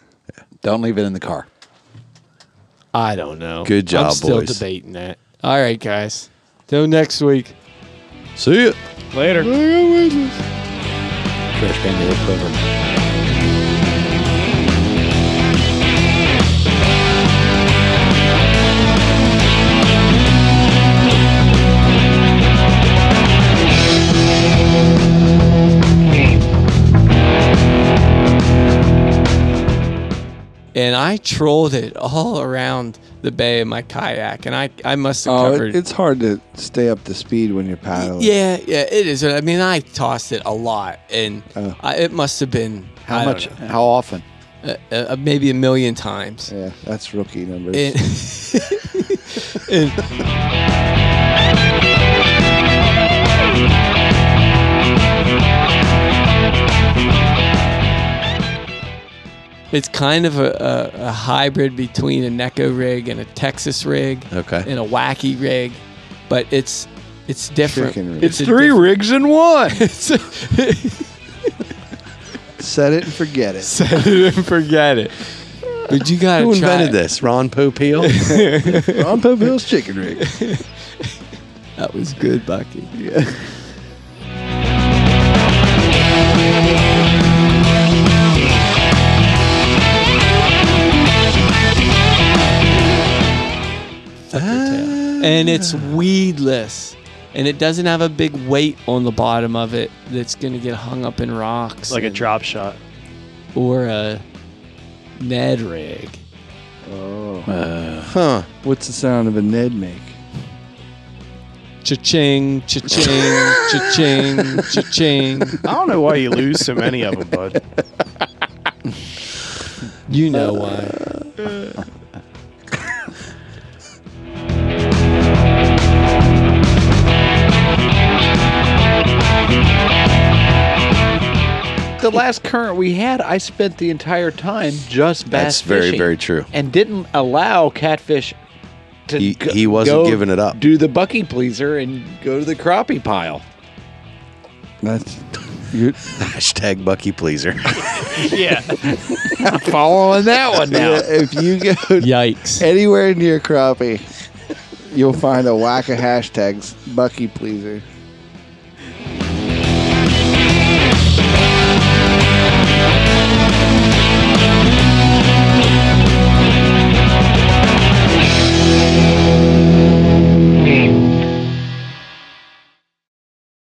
Don't leave it in the car. I don't know. Good job, I'm still boys. debating that. All right, guys. Till next week. See ya. Later. Trash can to the quiver. And I trolled it all around the bay in my kayak. And I must have covered. It's hard to stay up to speed when you're paddling. Yeah, it is. I mean, I tossed it a lot. And Oh. it must have been. How much? How often? Maybe 1 million times. Yeah, that's rookie numbers. And it's kind of a hybrid between a Nucanoe rig and a Texas rig. Okay. And a wacky rig. But it's It's different. Chicken rig. It's 3 rigs in one. Set it and forget it. Set it and forget it. But you gotta Who try invented it. this? Ron Popeil? Ron Popeil's chicken rig. That was good, Bucky. Yeah. And it's weedless. And it doesn't have a big weight on the bottom of it that's going to get hung up in rocks. Like a drop shot. Or a Ned rig. Huh. What's the sound of a Ned make? Cha-ching, cha-ching, cha-ching, cha-ching. I don't know why you lose so many of them, bud. You know why. The last current we had, I spent the entire time just bass That's very, fishing very true. and didn't allow Catfish to He wasn't giving it up. do the bucky pleaser and go to the crappie pile. That's good. Hashtag Bucky Pleaser. Yeah. I'm following that one now. Yeah, if you go Yikes. anywhere near crappie, you'll find a whack of hashtags Bucky Pleaser.